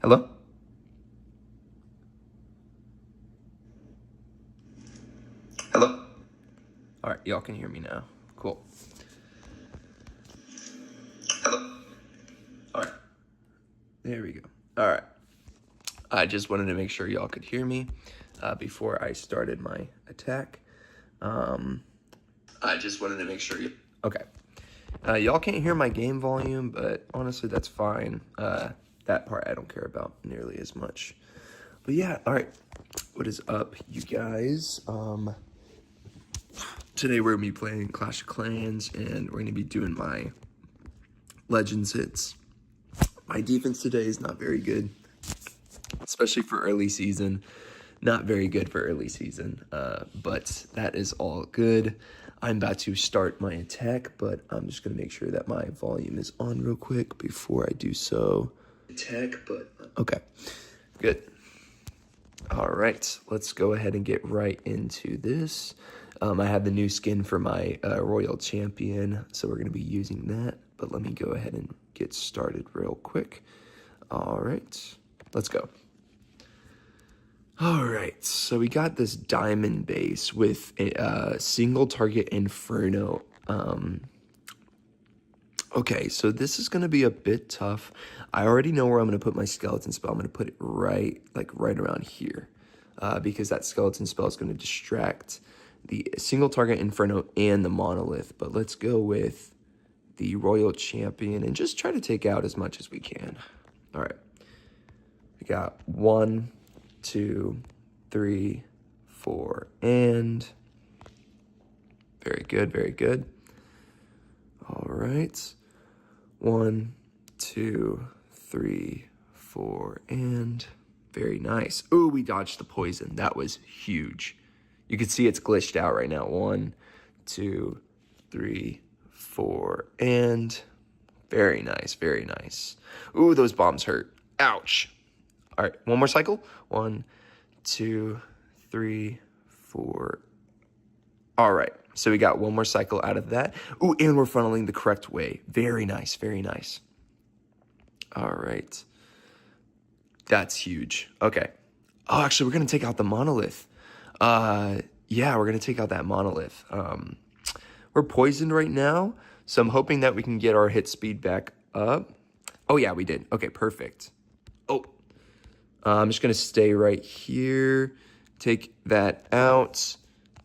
Hello? Hello? All right, y'all can hear me now. Cool. Hello? All right. There we go. All right. I just wanted to make sure y'all could hear me before I started my attack. I just wanted to make sure you... Okay. Y'all can't hear my game volume, but honestly, that's fine. That part I don't care about nearly as much. But yeah, all right. What is up, you guys? Today we're going to be playing Clash of Clans, and we're going to be doing my Legends hits. My defense today is not very good, especially for early season. Not very good for early season, but that is all good. I'm about to start my attack, but I'm just going to make sure that my volume is on real quick before I do so. Okay, good. All right, let's go ahead and get right into this. I have the new skin for my Royal Champion, so we're going to be using that. But let me go ahead and get started real quick. All right, let's go. All right, so we got this diamond base with a single target Inferno. Okay, so this is going to be a bit tough. I already know where I'm going to put my skeleton spell. I'm going to put it right around here, because that skeleton spell is going to distract the single target Inferno and the Monolith. But let's go with the Royal Champion and just try to take out as much as we can. All right, we got 1, 2, 3, 4, and very good, very good. All right, 1, 2, 3, 4, and very nice. Ooh, we dodged the poison. That was huge. You can see it's glitched out right now. 1, 2, 3, 4, and very nice, very nice. Ooh, those bombs hurt. Ouch. All right, one more cycle. 1, 2, 3, 4. All right, so we got one more cycle out of that. Ooh, and we're funneling the correct way. Very nice, very nice. All right. That's huge. Okay. Oh, actually, we're going to take out the Monolith. Yeah, we're going to take out that Monolith. We're poisoned right now, so I'm hoping that we can get our hit speed back up. Oh, yeah, we did. Okay, perfect. Oh, I'm just going to stay right here. Take that out.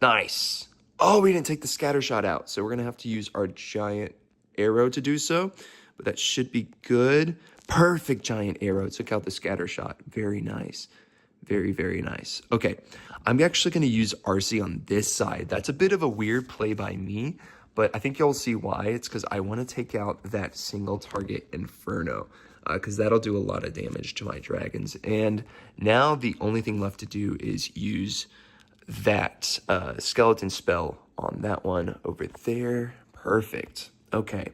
Nice. Oh, we didn't take the scatter shot out, so we're going to have to use our giant arrow to do so, but that should be good. Perfect giant arrow. Took out the scatter shot. Very nice. Very, very nice. Okay, I'm actually going to use RC on this side. That's a bit of a weird play by me, but I think you'll see why. It's because I want to take out that single target Inferno, because that'll do a lot of damage to my dragons. And now the only thing left to do is use that skeleton spell on that one over there. Perfect. Okay,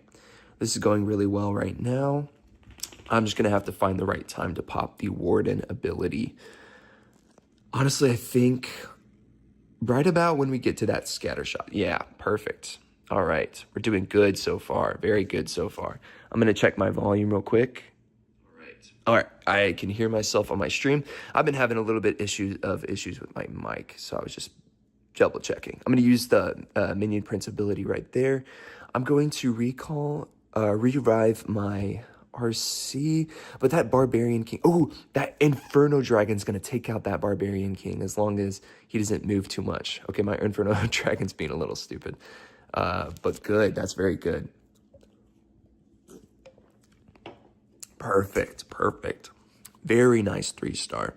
this is going really well right now. I'm just going to have to find the right time to pop the Warden ability. Honestly, I think right about when we get to that scatter shot. Yeah, perfect. All right, we're doing good so far. Very good so far. I'm going to check my volume real quick. All right, I can hear myself on my stream. I've been having a little bit issues with my mic, so I was just double checking. I'm going to use the Minion Prince ability right there. I'm going to revive my RC, but that Barbarian King, oh, that Inferno Dragon's going to take out that Barbarian King as long as he doesn't move too much. Okay, my Inferno Dragon's being a little stupid, but good. That's very good. Perfect, perfect. Very nice 3-star.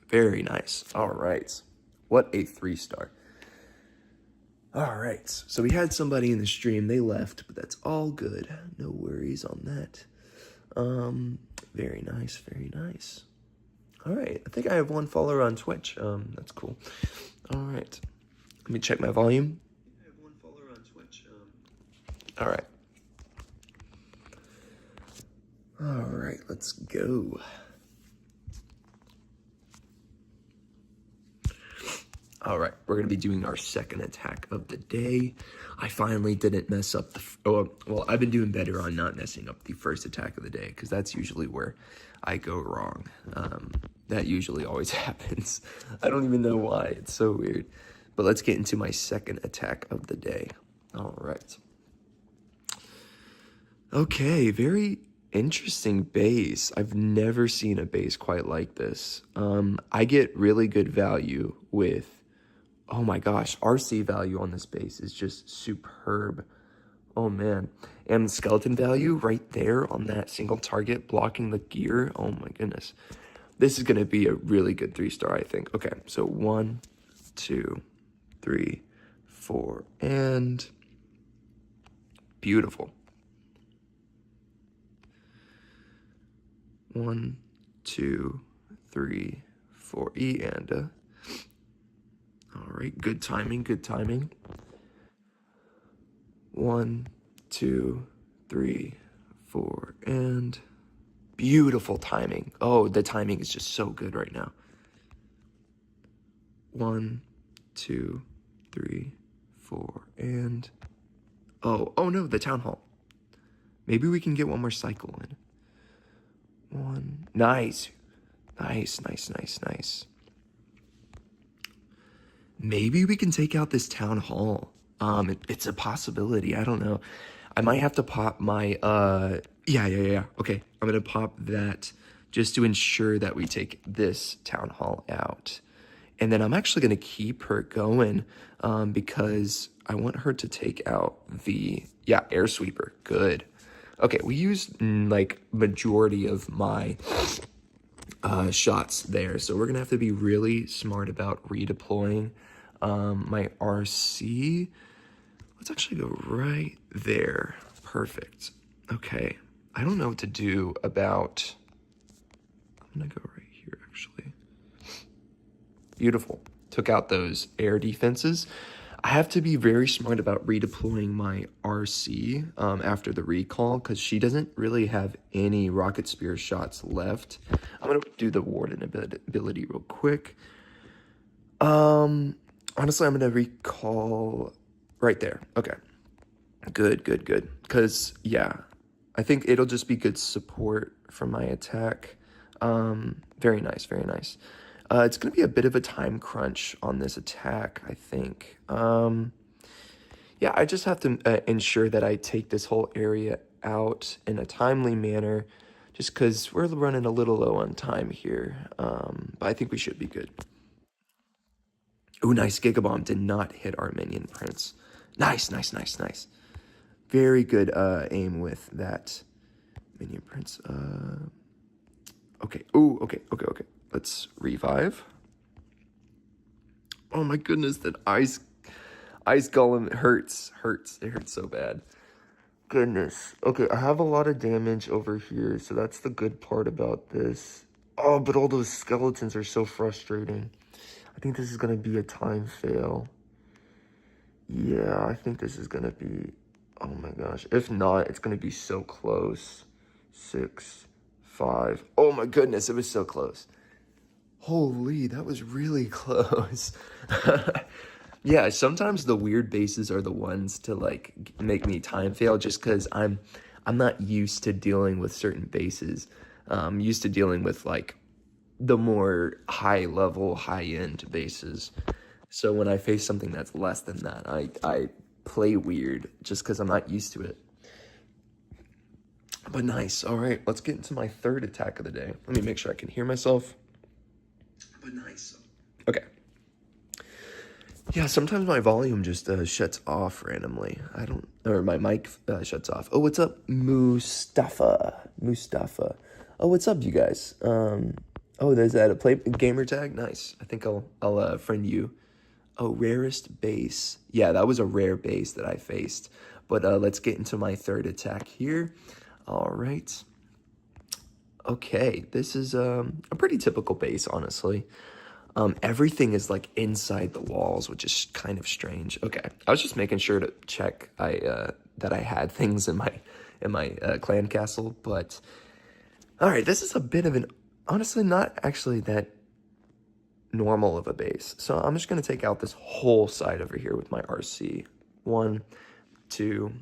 Very nice. All right. What a 3-star. All right. So we had somebody in the stream. They left, but that's all good. No worries on that. Very nice, very nice. All right. I think I have one follower on Twitch. That's cool. All right. Let me check my volume. I have one follower on Twitch. All right. All right, let's go. All right, we're going to be doing our second attack of the day. I finally didn't mess up well, I've been doing better on not messing up the first attack of the day, because that's usually where I go wrong. That usually always happens. I don't even know why. It's so weird. But let's get into my second attack of the day. All right. Okay, very interesting base. I've never seen a base quite like this. I get really good value with, oh my gosh, RC value on this base is just superb. Oh man. And skeleton value right there on that single target blocking the gear. Oh my goodness. This is going to be a really good 3-star, I think. Okay, so 1, 2, 3, 4, and beautiful. 1, 2, 3, 4, and all right, good timing, good timing. 1, 2, 3, 4, and beautiful timing. Oh, the timing is just so good right now. 1, 2, 3, 4, and oh no, the town hall. Maybe we can get one more cycle in. 1, nice. Maybe we can take out this town hall. It's a possibility. I don't know. I might have to pop my, yeah. Okay, I'm gonna pop that just to ensure that we take this town hall out. And then I'm actually gonna keep her going because I want her to take out the, air sweeper. Good. Okay, we used like majority of my shots there, so we're gonna have to be really smart about redeploying my RC. Let's actually go right there. Perfect. Okay, I don't know what to do about, I'm gonna go right here actually. Beautiful. Took out those air defenses. I have to be very smart about redeploying my RC after the recall, because she doesn't really have any rocket spear shots left. I'm gonna do the warden ability real quick. Honestly, I'm gonna recall right there. Okay, good. Because I think it'll just be good support for my attack. Very nice. It's going to be a bit of a time crunch on this attack, I think. I just have to ensure that I take this whole area out in a timely manner, just because we're running a little low on time here. But I think we should be good. Ooh, nice. Gigabomb did not hit our minion prince. Nice. Very good aim with that minion prince. Okay. Ooh, okay. Let's revive. Oh my goodness, that ice golem hurts. It hurts so bad. Goodness. Okay, I have a lot of damage over here, so that's the good part about this. Oh, but all those skeletons are so frustrating. I think this is gonna be a time fail. Yeah, I think this is gonna be, oh my gosh. If not, it's gonna be so close. 6, 5. Oh my goodness, it was so close. Holy, that was really close. Yeah, sometimes the weird bases are the ones to like make me time fail, just because I'm not used to dealing with certain bases. I'm used to dealing with like the more high level, high end bases. So when I face something that's less than that, I play weird just because I'm not used to it. But nice. All right, let's get into my third attack of the day. Let me make sure I can hear myself. But nice. Okay. Yeah, sometimes my volume just shuts off randomly. Or my mic shuts off. Oh, what's up, Mustafa? Oh, what's up, you guys? Oh, there's that a gamer tag. Nice. I think I'll friend you. Oh, rarest base. Yeah, that was a rare base that I faced. But let's get into my third attack here. All right. Okay, this is a pretty typical base, honestly. Everything is like inside the walls, which is kind of strange. Okay, I was just making sure to check that I had things in my clan castle, but all right, this is a bit of an, honestly, not actually that normal of a base. So I'm just going to take out this whole side over here with my RC. 1, 2,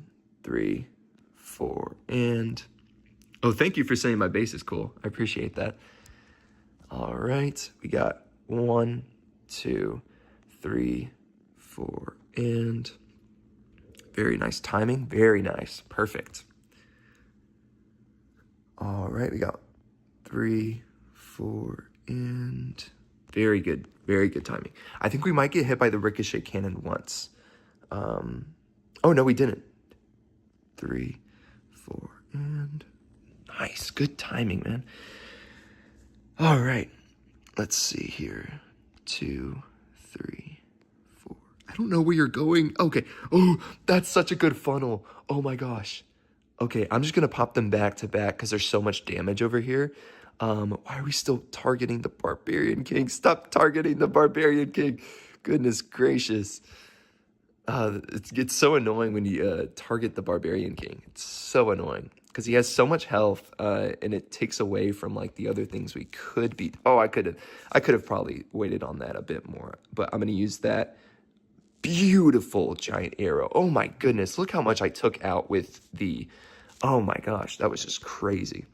3, 4, and... Oh, thank you for saying my base is cool. I appreciate that. All right, we got 1, 2, 3, 4, and... Very nice timing, very nice, perfect. All right, we got 3, 4, and... Very good timing. I think we might get hit by the ricochet cannon once. Oh, no, we didn't. 3, 4, and... Nice, good timing, man. All right, let's see here. 2, 3, 4. I don't know where you're going. Okay, oh, that's such a good funnel. Oh my gosh. Okay, I'm just gonna pop them back to back because there's so much damage over here. Why are we still targeting the Barbarian King? Stop targeting the Barbarian King. Goodness gracious. It gets so annoying when you target the Barbarian King. It's so annoying because he has so much health, and it takes away from like the other things we could beat. Oh, I could have probably waited on that a bit more, but I'm gonna use that beautiful giant arrow. Oh my goodness, look how much I took out with the. Oh my gosh, that was just crazy.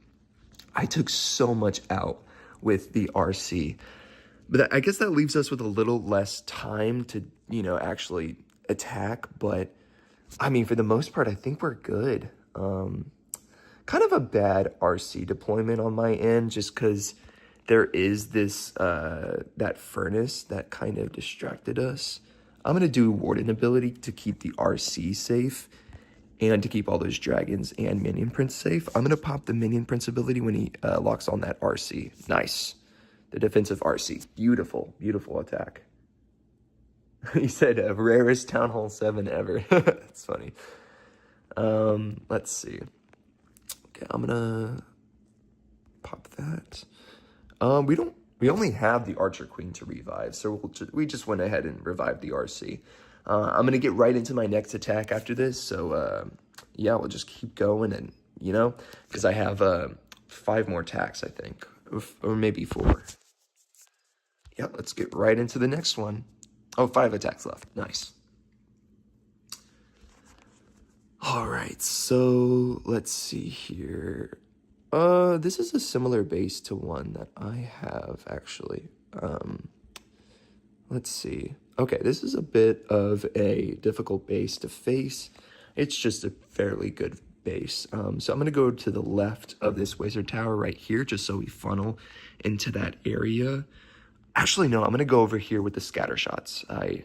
I took so much out with the RC, but I guess that leaves us with a little less time to, actually attack. But I mean, for the most part, I think we're good. Kind of a bad RC deployment on my end, just because there is this, that furnace that kind of distracted us. I'm going to do Warden ability to keep the RC safe and to keep all those dragons and minion prince safe. I'm going to pop the minion prince ability when he locks on that RC. Nice. The defensive RC. Beautiful, beautiful attack. He said, rarest Town Hall 7 ever. That's funny. Let's see. Okay, I'm going to pop that. We only have the Archer Queen to revive, so we just went ahead and revived the RC. I'm going to get right into my next attack after this, so yeah, we'll just keep going, and because I have 5 more attacks, I think, or maybe 4. Yeah, let's get right into the next one. Oh, 5 attacks left. Nice. All right, so let's see here. This is a similar base to one that I have, actually. Let's see. Okay, this is a bit of a difficult base to face. It's just a fairly good base. So I'm going to go to the left of this wizard tower right here, just so we funnel into that area. Actually, no, I'm going to go over here with the scatter shots. I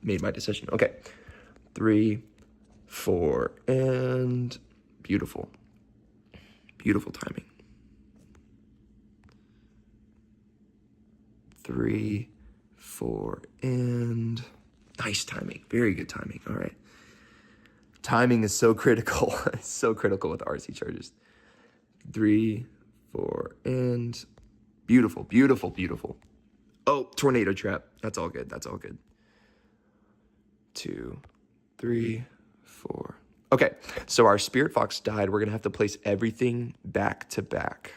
made my decision. Okay, 3, 4, and beautiful. Beautiful timing. 3, 4, and nice timing. Very good timing. All right. Timing is so critical. It's so critical with RC charges. 3, 4, and beautiful, beautiful, beautiful. Oh, tornado trap. That's all good. That's all good. 2, 3, 4. Okay, so our Spirit Fox died. We're going to have to place everything back to back.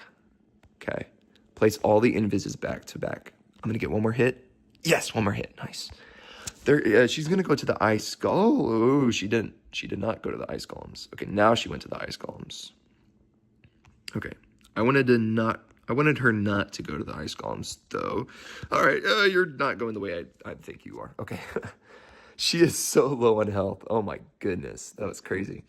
Okay, place all the invises back to back. I'm going to get one more hit. Yes, one more hit. Nice. She's going to go to the ice golem. Oh, she didn't. She did not go to the ice golems. Okay, now she went to the ice golems. Okay, I wanted her not to go to the ice golems, though. All right, you're not going the way I think you are. Okay. She is so low on health. Oh my goodness. That was crazy.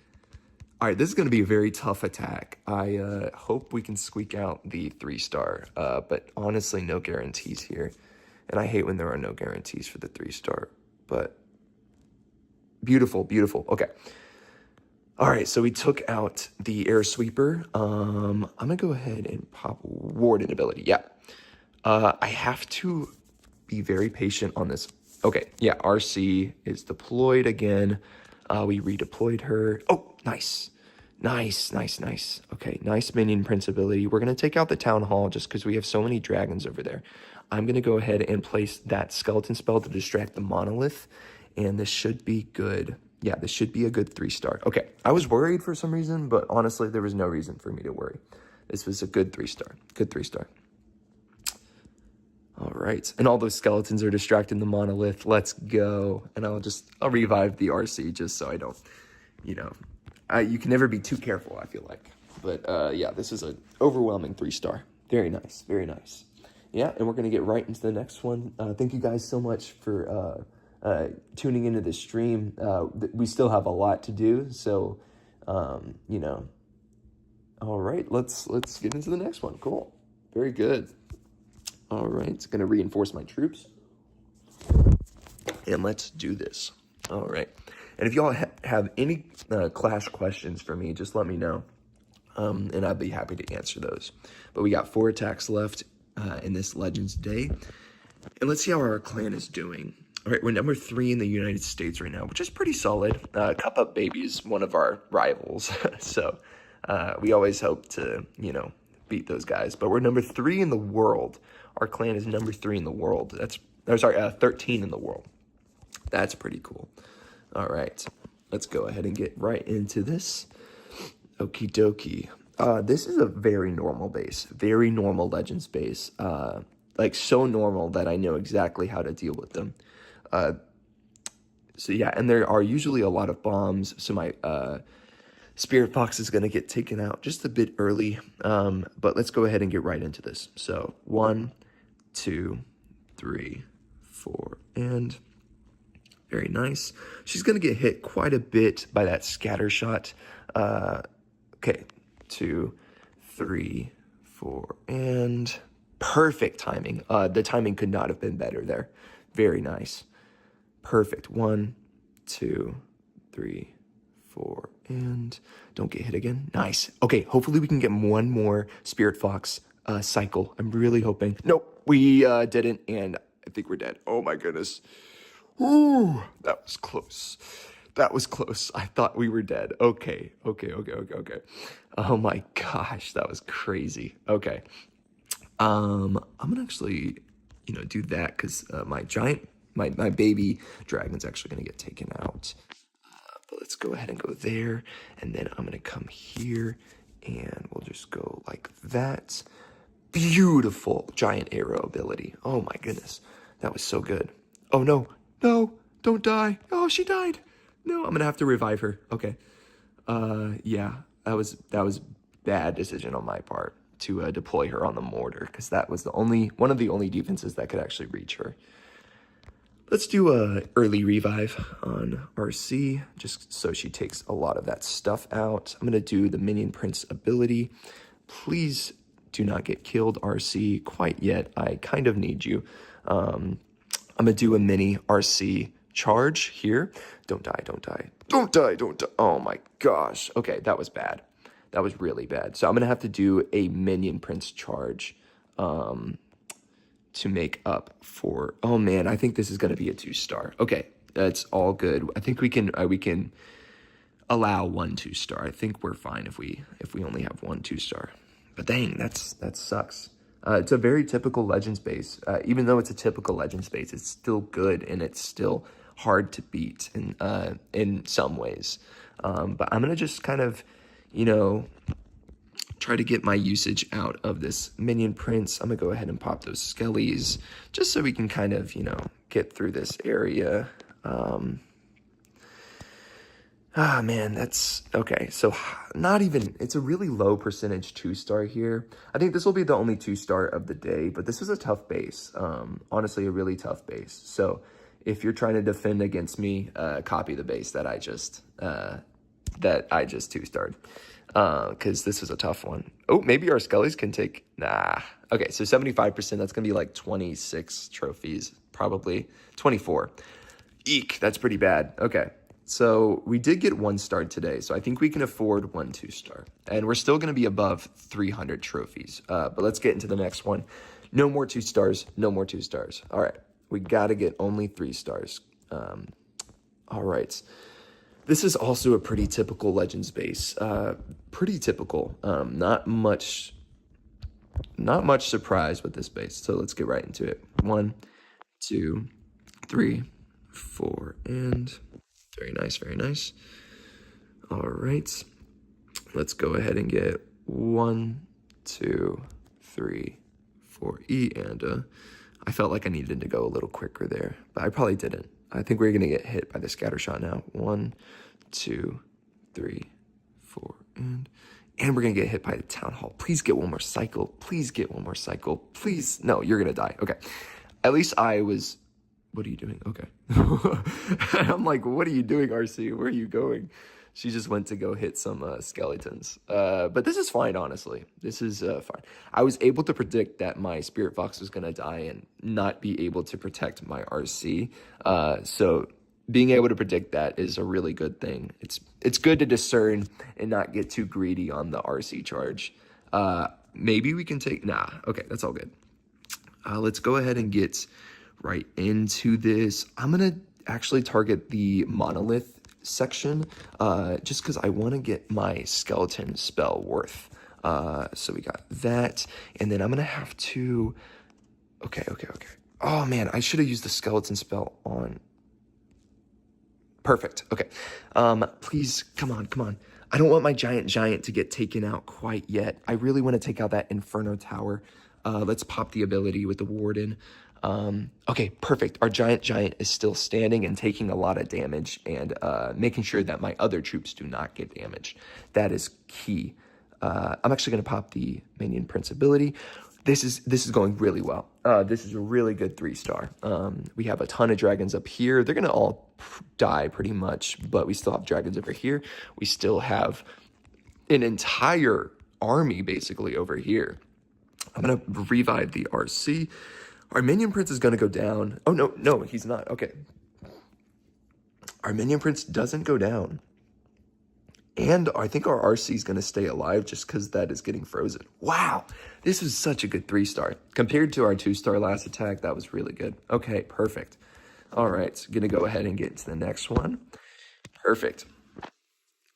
All right, this is going to be a very tough attack. I hope we can squeak out the 3-star, but honestly, no guarantees here. And I hate when there are no guarantees for the 3-star, but beautiful, beautiful. Okay. All right, so we took out the air sweeper. I'm going to go ahead and pop Warden ability. Yeah. I have to be very patient on this. Okay, yeah, RC is deployed again. We redeployed her. Oh, nice. Nice, nice, nice. Okay, nice minion prince ability. We're going to take out the town hall just because we have so many dragons over there. I'm going to go ahead and place that skeleton spell to distract the monolith, and this should be good. Yeah, this should be a good 3-star. Okay, I was worried for some reason, but honestly, there was no reason for me to worry. This was a good 3-star. Good 3-star. All right, and all those skeletons are distracting the monolith. Let's go. And I'll revive the RC just so I don't, you know, you can never be too careful, I feel like. But yeah, this is an overwhelming 3-star. Very nice, very nice. Yeah, and we're gonna get right into the next one. Thank you guys so much for tuning into this stream. We still have a lot to do, so you know. All right, let's get into the next one. Cool, very good. All right, it's gonna reinforce my troops, and let's do this. All right, and if y'all have any Clash questions for me, just let me know, and I'd be happy to answer those. But we got 4 attacks left in this Legends Day, and let's see how our clan is doing. All right, we're number 3 in the United States right now, which is pretty solid. Cup Up Baby's one of our rivals, so we always hope to, you know, beat those guys. But we're number 3 in the world. Our clan is number 3 in the world. 13 in the world. That's pretty cool. All right, let's go ahead and get right into this. Okie dokie. This is a very normal base, very normal Legends base. Like so normal that I know exactly how to deal with them. So yeah, and there are usually a lot of bombs. So my Spirit Fox is going to get taken out just a bit early. But let's go ahead and get right into this. So 1, 2, 3, 4, and very nice. She's going to get hit quite a bit by that scatter shot. Okay, 2, 3, 4, and perfect timing. The timing could not have been better there. Very nice. Perfect. 1, 2, 3, 4, and don't get hit again. Nice. Okay, hopefully we can get one more Spirit Fox cycle. I'm really hoping. Nope, we didn't, and I think we're dead. Oh my goodness. Ooh, that was close. That was close. I thought we were dead. Okay. Oh my gosh, that was crazy. Okay. I'm gonna actually, you know, do that because my baby dragon's actually gonna get taken out. But let's go ahead and go there, and then I'm gonna come here, and we'll just go like that. Beautiful giant arrow ability. Oh my goodness, that was so good. Oh no, don't die. Oh, she died. No, I'm gonna have to revive her. Okay. Yeah, that was bad decision on my part to deploy her on the mortar, because that was one of the only defenses that could actually reach her. Let's do a early revive on RC, just so she takes a lot of that stuff out. I'm gonna do the Minion Prince ability. Please do not get killed, RC, quite yet. I kind of need you. I'm gonna do a mini RC charge here. Don't die. Oh my gosh. Okay, that was bad. That was really bad. So I'm gonna have to do a Minion Prince charge to make up for, oh man, I think this is gonna be a 2-star. Okay, that's all good. I think we can allow 1 2-star. I think we're fine if we only have 1 2-star. But dang, that sucks. It's a very typical Legends base. Even though it's a typical Legends base, it's still good, and it's still hard to beat in some ways. But I'm gonna just kind of, you know, try to get my usage out of this Minion Prince. I'm gonna go ahead and pop those skellies just so we can kind of, you know, get through this area. Man, that's okay. So not even, it's a really low percentage 2-star here. I think this will be the only 2-star of the day, but this is a tough base. Honestly, a really tough base. So if you're trying to defend against me, copy the base that I just 2-starred. Because this is a tough one. Oh, maybe our skellies can take, nah. Okay, so 75%, that's gonna be like 26 trophies, probably 24. Eek, that's pretty bad. Okay. So we did get 1-star today, so I think we can afford 1 2-star. And we're still going to be above 300 trophies. But let's get into the next one. No more 2-stars, no more 2-stars. All right, we got to get only 3 stars. All right. This is also a pretty typical Legends base. Pretty typical. Not much surprise with this base. So let's get right into it. 1, 2, 3, 4, and... Very nice, very nice. All right. Let's go ahead and get 1, 2, 3, 4 E, and I felt like I needed to go a little quicker there, but I probably didn't. I think we're gonna get hit by the scatter shot now. 1, 2, 3, 4, and we're gonna get hit by the town hall. Please get one more cycle. Please get one more cycle. Please. No, you're gonna die. Okay. At least I was. What are you doing? Okay. I'm like, what are you doing, RC? Where are you going? She just went to go hit some skeletons. But this is fine, honestly. This is fine. I was able to predict that my Spirit Fox was going to die and not be able to protect my RC. So being able to predict that is a really good thing. It's good to discern and not get too greedy on the RC charge. Maybe we can take... Nah, okay, that's all good. Let's go ahead and get right into this. I'm going to actually target the monolith section just because I want to get my skeleton spell worth. So we got that, and then I'm gonna have to okay. Oh man, I should have used the skeleton spell on. Perfect. Okay. Please, come on. I don't want my giant to get taken out quite yet. I really want to take out that Inferno Tower. Let's pop the ability with the Warden. Okay, perfect. Our giant is still standing and taking a lot of damage and making sure that my other troops do not get damaged. That is key. I'm actually going to pop the Minion Prince ability. This is going really well. This is a really good 3-star. We have a ton of dragons up here. They're going to all die pretty much, but we still have dragons over here. We still have an entire army basically over here. I'm going to revive the RC. Our Minion Prince is going to go down. Oh, no, he's not. Okay. Our Minion Prince doesn't go down. And I think our RC is going to stay alive just because that is getting frozen. Wow. This is such a good 3-star. Compared to our 2-star last attack, that was really good. Okay, perfect. All right, so going to go ahead and get to the next one. Perfect.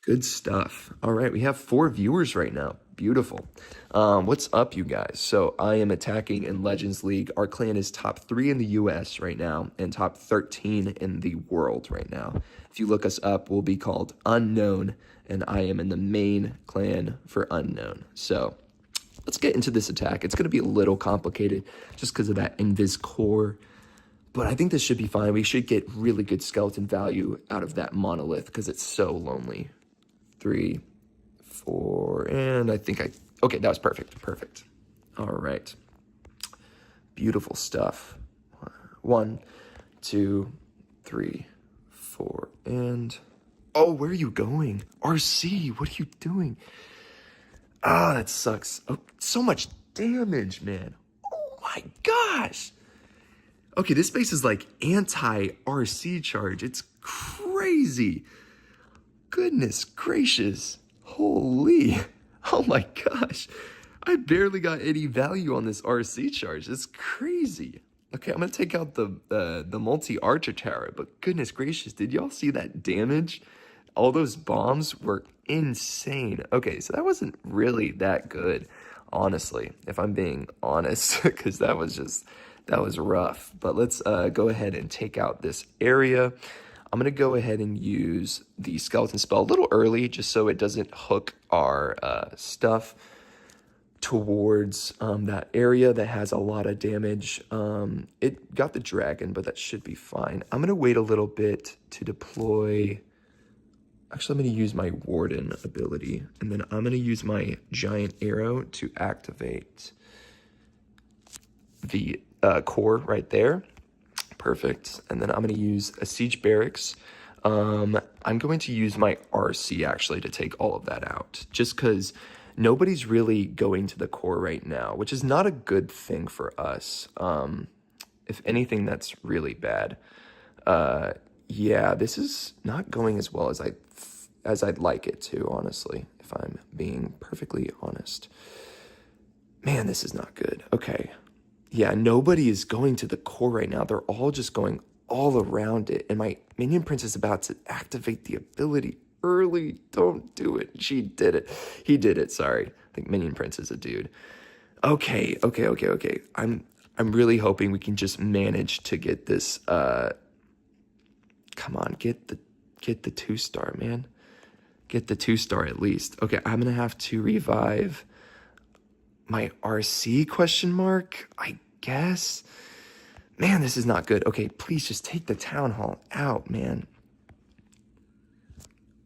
Good stuff. All right, we have 4 viewers right now. Beautiful. What's up, you guys? So I am attacking in Legends League. Our clan is top 3 in the US right now and top 13 in the world right now. If you look us up, we'll be called Unknown, and I am in the main clan for Unknown. So let's get into this attack. It's going to be a little complicated just because of that Invis core, but I think this should be fine. We should get really good skeleton value out of that monolith because it's so lonely. 3, 4, and I think okay, that was perfect. All right. Beautiful stuff. 1, 2, 3, 4, and... Oh, where are you going? RC, what are you doing? Ah, that sucks. Oh, so much damage, man. Oh my gosh. Okay, this base is like anti-RC charge. It's crazy. Goodness gracious. Holy. Oh my gosh. I barely got any value on this RC charge. It's crazy. Okay, I'm going to take out the multi-archer tower, but goodness gracious, did y'all see that damage? All those bombs were insane. Okay, so that wasn't really that good, honestly, if I'm being honest, because that was rough. But let's go ahead and take out this area. I'm going to go ahead and use the skeleton spell a little early just so it doesn't hook our stuff towards that area that has a lot of damage. It got the dragon, but that should be fine. I'm going to wait a little bit to deploy... Actually, I'm going to use my Warden ability, and then I'm going to use my giant arrow to activate the core right there. Perfect. And then I'm going to use a siege barracks. I'm going to use my RC actually to take all of that out, just because nobody's really going to the core right now, which is not a good thing for us. If anything, that's really bad. Yeah, this is not going as well as I'd like it to, honestly, if I'm being perfectly honest. Man, this is not good. Okay. Yeah, nobody is going to the core right now. They're all just going all around it. And my Minion Prince is about to activate the ability early. Don't do it. She did it. He did it. Sorry. I think Minion Prince is a dude. Okay. I'm really hoping we can just manage to get this. Come on, get the 2-star, man. Get the 2-star at least. Okay, I'm gonna have to revive my RC ? I guess. Man, this is not good. Okay, please just take the Town Hall out, man.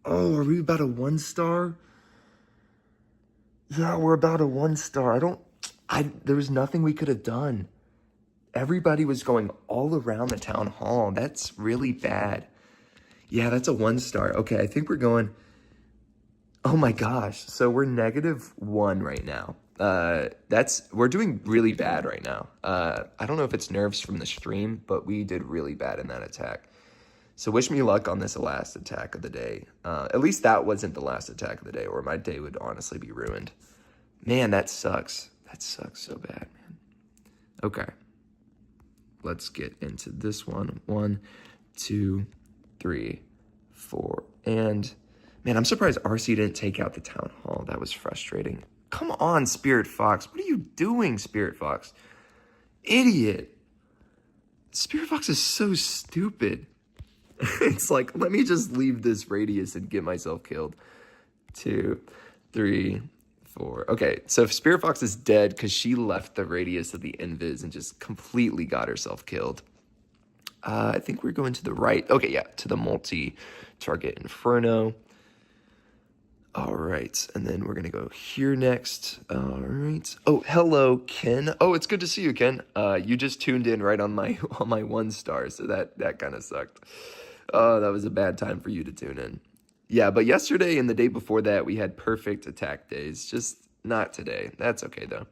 Oh, are we about a 1-star? Yeah, we're about a 1-star. There was nothing we could have done. Everybody was going all around the Town Hall. That's really bad. Yeah, that's a 1-star. Okay, I think we're going... Oh my gosh. So we're -1 right now. We're doing really bad right now. I don't know if it's nerves from the stream, but we did really bad in that attack. So wish me luck on this last attack of the day. At least that wasn't the last attack of the day, or my day would honestly be ruined. Man, that sucks. That sucks so bad, man. Okay. Let's get into this one. 1, 2, 3, 4, and... Man, I'm surprised RC didn't take out the Town Hall. That was frustrating. Come on, Spirit Fox. What are you doing, Spirit Fox? Idiot. Spirit Fox is so stupid. It's like, let me just leave this radius and get myself killed. 2, 3, 4. Okay, so Spirit Fox is dead because she left the radius of the invis and just completely got herself killed. I think we're going to the right. Okay, yeah, to the multi-target Inferno. All right, and then we're going to go here next. All right. Oh, hello, Ken. Oh, it's good to see you, Ken. You just tuned in right on my 1-star, so that kind of sucked. Oh, that was a bad time for you to tune in. Yeah, but yesterday and the day before that, we had perfect attack days. Just not today. That's okay, though.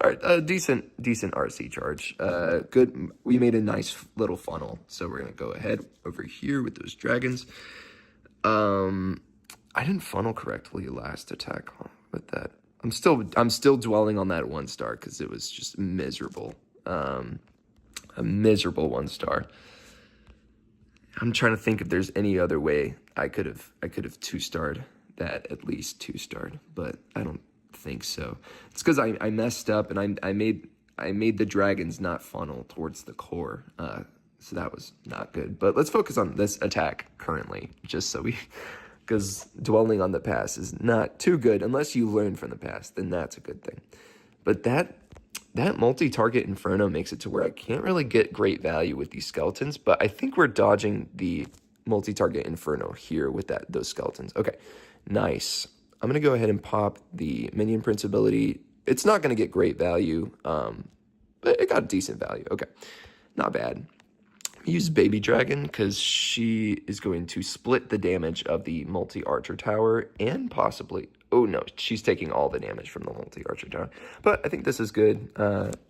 All right, decent RC charge. Good. We made a nice little funnel, so we're going to go ahead over here with those dragons. I didn't funnel correctly last attack with that. I'm still dwelling on that 1-star because it was just miserable. A miserable 1-star. I'm trying to think if there's any other way I could have 2-starred that, at least 2-starred, but I don't think so. It's because I messed up and I made the dragons not funnel towards the core. So that was not good. But let's focus on this attack currently, just so we... Because dwelling on the past is not too good. Unless you learn from the past, then that's a good thing. But that multi-target Inferno makes it to where I can't really get great value with these skeletons. But I think we're dodging the multi-target Inferno here with those skeletons. Okay, nice. I'm going to go ahead and pop the Minion Prince ability. It's not going to get great value, but it got decent value. Okay, not bad. Use Baby Dragon because she is going to split the damage of the multi-archer tower and possibly... Oh, no, she's taking all the damage from the multi-archer tower. But I think this is good.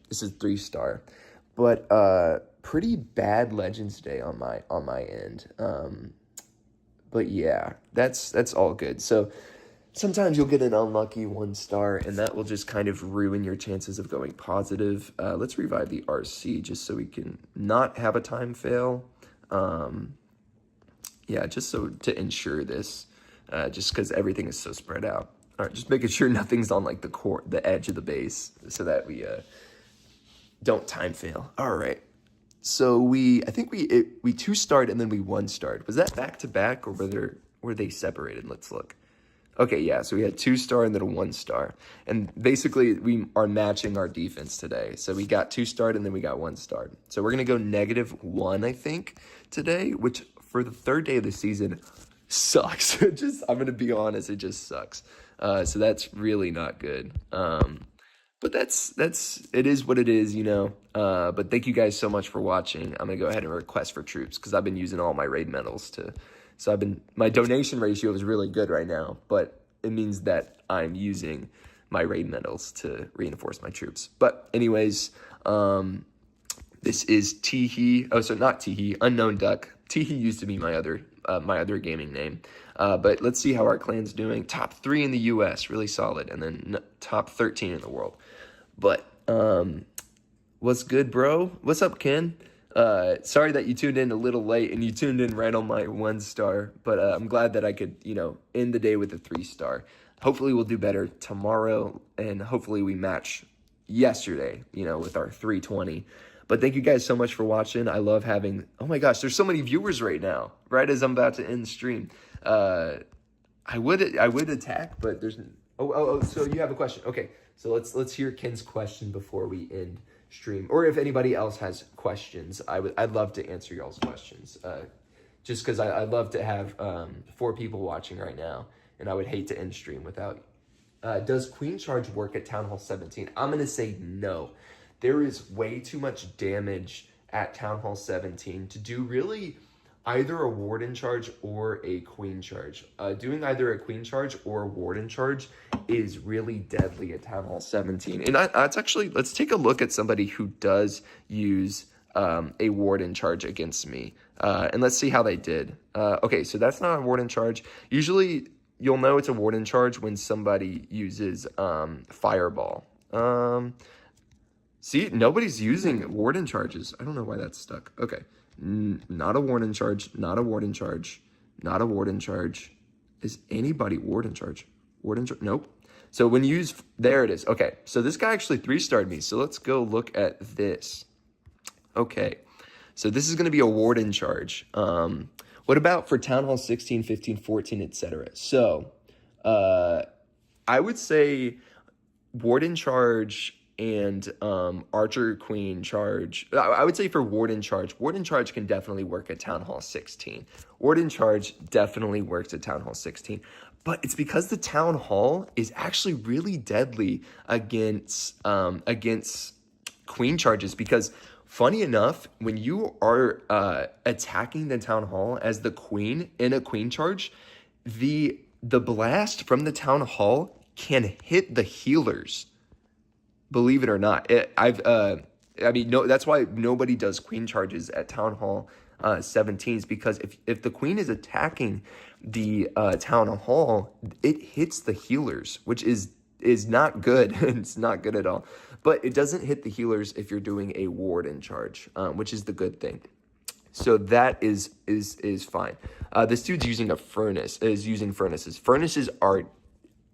This is 3-star. But pretty bad Legends Day on my end. But yeah, that's all good. So sometimes you'll get an unlucky 1-star, and that will just kind of ruin your chances of going positive. Let's revive the RC just so we can not have a time fail. Yeah, just so to ensure this, just because everything is so spread out. All right, just making sure nothing's on like the edge of the base so that we don't time fail. All right. So I think we 2-starred and then we 1-starred. Was that back to back or were they separated? Let's look. Okay, yeah, so we had 2-star and then a 1-star. And basically, we are matching our defense today. So we got 2-starred and then we got 1-starred. So we're going to go -1, I think, today, which for the 3rd day of the season sucks. I'm going to be honest, it just sucks. So that's really not good. But it is what it is, you know. But thank you guys so much for watching. I'm going to go ahead and request for troops because I've been using all my raid medals to... So my donation ratio is really good right now, but it means that I'm using my raid medals to reinforce my troops. But anyways, this is Teehee. Oh, so not Teehee, Unknown Duck. Teehee used to be my other gaming name. But let's see how our clan's doing. Top 3 in the U.S., really solid, and then top 13 in the world. But what's good, bro? What's up, Ken? Sorry that you tuned in a little late and you tuned in right on my 1-star, but I'm glad that I could, end the day with a 3-star. Hopefully we'll do better tomorrow, and hopefully we match yesterday, with our 320. But thank you guys so much for watching. I love having, oh my gosh, there's so many viewers right now, right as I'm about to end the stream. I would attack, but there's, so you have a question. Okay, so let's hear Ken's question before we end stream, or if anybody else has questions, I'd love to answer y'all's questions. Just because I'd love to have 4 people watching right now, and I would hate to end stream without. Does Queen Charge work at Town Hall 17? I'm gonna say no. There is way too much damage at Town Hall 17 to do really either a Warden Charge or a Queen Charge. Doing either a Queen Charge or a Warden Charge is really deadly at Town Hall 17. And that's actually, let's take a look at somebody who does use a Warden Charge against me. And let's see how they did. Okay, so that's not a Warden Charge. Usually, you'll know it's a Warden Charge when somebody uses Fireball. See, nobody's using Warden Charges. I don't know why that's stuck. Okay. Not a Warden Charge, not a Warden Charge, not a Warden Charge. Is anybody Warden Charge? Warden Charge? Nope. So when you use, there it is. Okay, so this guy actually 3-starred me. So let's go look at this. Okay, so this is going to be a Warden Charge. What about for Town Hall 16, 15, 14, etc.? So I would say Warden Charge and Archer Queen Charge. I would say for Warden Charge can definitely work at Town Hall 16. Warden Charge definitely works at Town Hall 16. But it's because the Town Hall is actually really deadly against Queen Charges, because funny enough, when you are attacking the Town Hall as the Queen in a Queen Charge, the blast from the Town Hall can hit the healers. Believe it or not, that's why nobody does Queen Charges at Town Hall 17s, because if the Queen is attacking the Town Hall, it hits the healers, which is not good. It's not good at all. But it doesn't hit the healers if you're doing a Warden Charge, which is the good thing. So that is fine. This dude's using furnaces. Furnaces are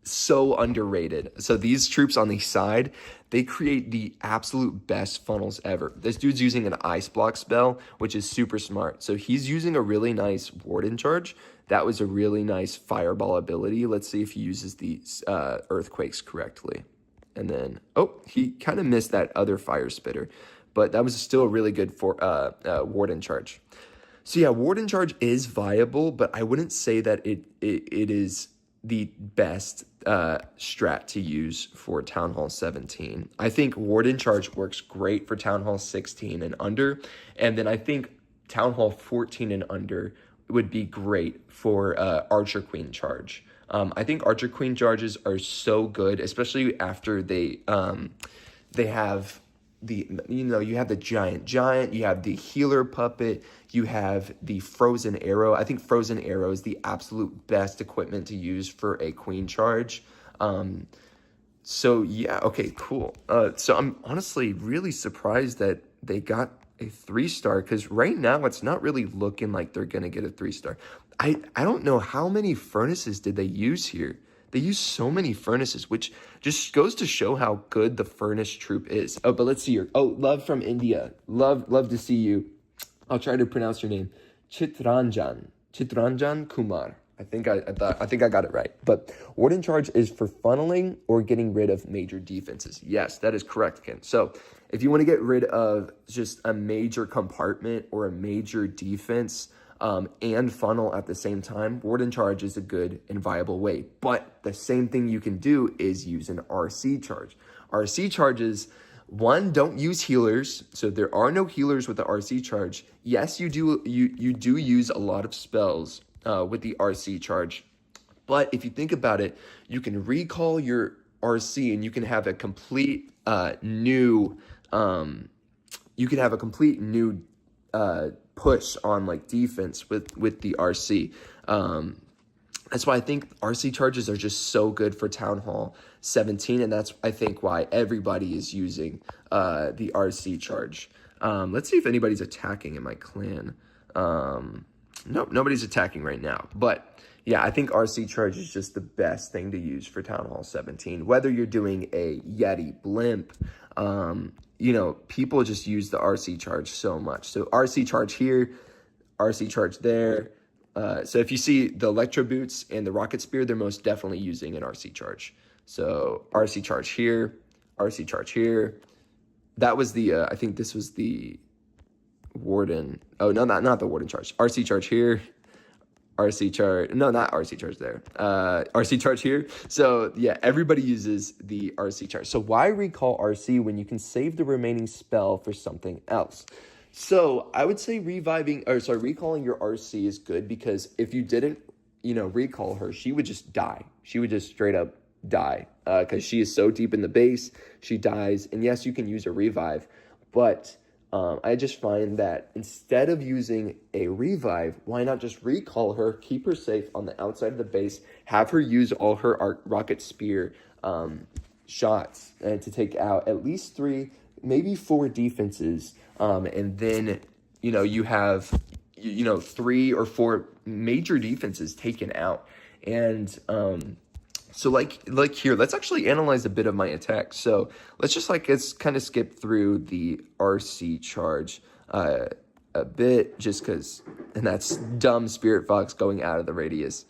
so underrated. So these troops on the side, they create the absolute best funnels ever. This dude's using an ice block spell, which is super smart. So he's using a really nice Warden Charge. That was a really nice fireball ability. Let's see if he uses the earthquakes correctly. And then, he kind of missed that other fire spitter, but that was still a really good Warden Charge. So yeah, Warden Charge is viable, but I wouldn't say that it is the best strat to use for Town Hall 17. I think Warden Charge works great for Town Hall 16 and under, and then I think Town Hall 14 and under would be great for Archer Queen Charge. I think Archer Queen Charges are so good, especially after they have you have the giant, you have the healer puppet, you have the frozen arrow. I think frozen arrow is the absolute best equipment to use for a Queen Charge. So yeah, okay, cool. So I'm honestly really surprised that they got a 3-star, because right now it's not really looking like they're gonna get a 3-star. I don't know how many furnaces did they use here. They use so many furnaces, which just goes to show how good the furnace troop is. Oh, but let's see here. Oh, love from India. Love to see you. I'll try to pronounce your name. Chitranjan Kumar. I think I got it right. But Warden Charge is for funneling or getting rid of major defenses. Yes, that is correct, Ken. So if you want to get rid of just a major compartment or a major defense, and funnel at the same time, Warden Charge is a good and viable way. But the same thing you can do is use an RC Charge. RC Charges, one, don't use healers. So there are no healers with the RC Charge. Yes, you do use a lot of spells with the RC Charge. But if you think about it, you can recall your RC and you can have a complete new push on like defense with the RC. That's why I think RC Charges are just so good for Town Hall 17, and that's I think why everybody is using the RC Charge. Let's see if anybody's attacking in my clan. Nope, nobody's attacking right now. But yeah, I think RC Charge is just the best thing to use for Town Hall 17. Whether you're doing a Yeti Blimp, people just use the RC Charge so much. So RC Charge here, RC Charge there. So if you see the Electro Boots and the Rocket Spear, they're most definitely using an RC Charge. So RC Charge here, RC Charge here. that was the, I think this was the Warden. Oh, no, not the Warden charge. RC charge here. RC charge. No, not RC charge there. RC charge here. So yeah, everybody uses the RC charge. So why recall RC when you can save the remaining spell for something else? So I would say recalling your RC is good, because if you didn't, recall her, she would just die. She would just straight up die, because she is so deep in the base. She dies, and yes, you can use a revive, but I just find that instead of using a revive, why not just recall her, keep her safe on the outside of the base, have her use all her rocket spear shots and to take out at least 3, maybe 4 defenses, and then you have 3 or 4 major defenses taken out. And so like here, let's actually analyze a bit of my attack. So let's kind of skip through the RC charge a bit, just because, and that's dumb Spirit Fox going out of the radius.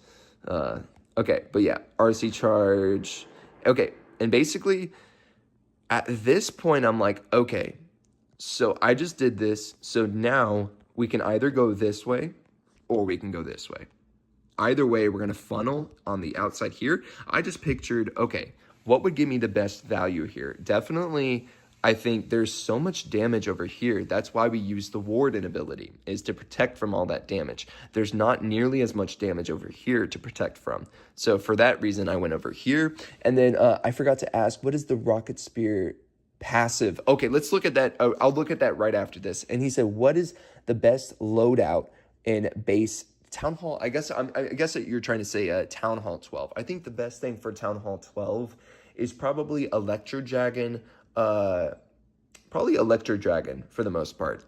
Okay, but yeah, RC charge. Okay, and basically at this point, I'm like, okay, so I just did this. So now we can either go this way or we can go this way. Either way, we're going to funnel on the outside here. I just pictured, okay, what would give me the best value here? Definitely, I think there's so much damage over here. That's why we use the Warden ability, is to protect from all that damage. There's not nearly as much damage over here to protect from. So for that reason, I went over here. And then I forgot to ask, what is the Rocket Spear passive? Okay, let's look at that. I'll look at that right after this. And he said, what is the best loadout in base Town Hall? I guess that you're trying to say Town Hall 12. I think the best thing for Town Hall 12 is probably Electro Dragon. Probably Electro Dragon for the most part.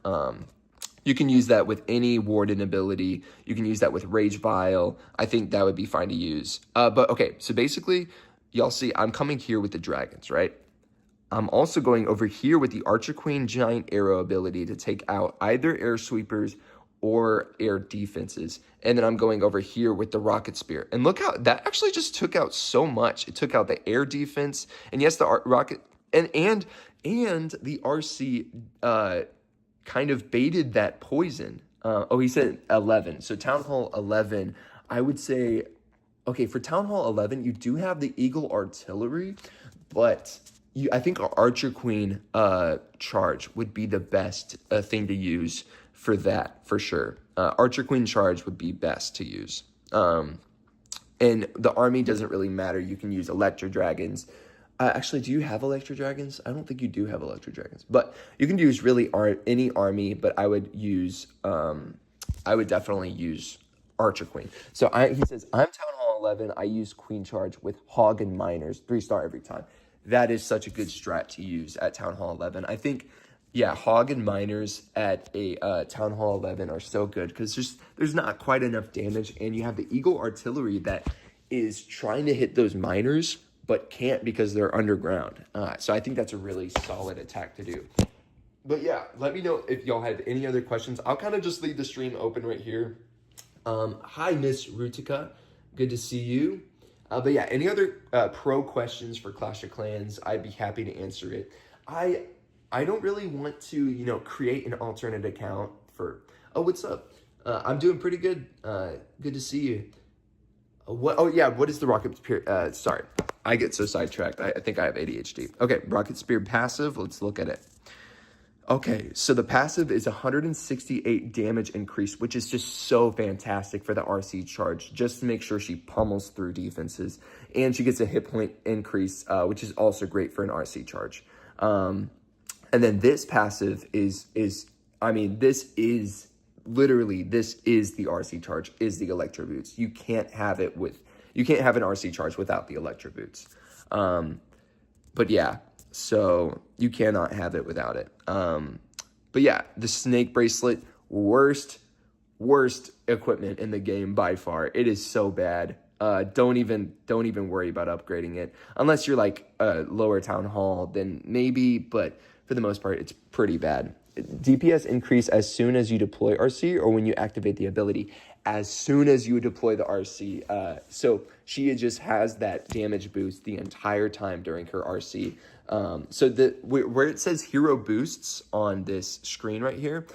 You can use that with any Warden ability. You can use that with Rage Vial. I think that would be fine to use. But okay, so basically, y'all see I'm coming here with the dragons, right? I'm also going over here with the Archer Queen Giant Arrow ability to take out either air sweepers or air defenses. And then I'm going over here with the Rocket Spear. And look how that actually just took out so much. It took out the air defense. And yes, the rocket and the RC kind of baited that poison. He said 11. So Town Hall 11, I would say, okay, for Town Hall 11, you do have the Eagle Artillery, but I think our Archer Queen charge would be the best thing to use for that, for sure. Archer Queen charge would be best to use. And the army doesn't really matter. You can use Electro Dragons. Actually, do you have Electro Dragons? I don't think you do have Electro Dragons. But you can use really any army, but I would definitely use Archer Queen. So he says, I'm Town Hall 11. I use Queen charge with Hog and Miners, 3-star every time. That is such a good strat to use at Town Hall 11. I think, yeah, Hog and Miners at a Town Hall 11 are so good because there's not quite enough damage, and you have the Eagle Artillery that is trying to hit those miners but can't because they're underground. So I think that's a really solid attack to do. But yeah, let me know if y'all have any other questions. I'll kind of just leave the stream open right here. Hi, Miss Rutica. Good to see you. But yeah, any other pro questions for Clash of Clans, I'd be happy to answer it. I don't really want to, create an alternate account for... Oh, what's up? I'm doing pretty good. Good to see you. What is the Rocket Spear? Sorry, I get so sidetracked. I think I have ADHD. Okay, Rocket Spear passive. Let's look at it. Okay, so the passive is 168 damage increase, which is just so fantastic for the RC charge, just to make sure she pummels through defenses. And she gets a hit point increase, which is also great for an RC charge. And then this passive is the RC charge, is the Electro Boots. You can't have an RC charge without the Electro Boots. But yeah, so you cannot have it without it. But yeah, the Snake Bracelet, worst equipment in the game by far. It is so bad. Don't even worry about upgrading it unless you're like a lower Town Hall, then maybe, but for the most part, it's pretty bad. DPS increase as soon as you deploy RC or when you activate the ability. As soon as you deploy the RC. So she just has that damage boost the entire time during her RC. So where it says hero boosts on this screen right here,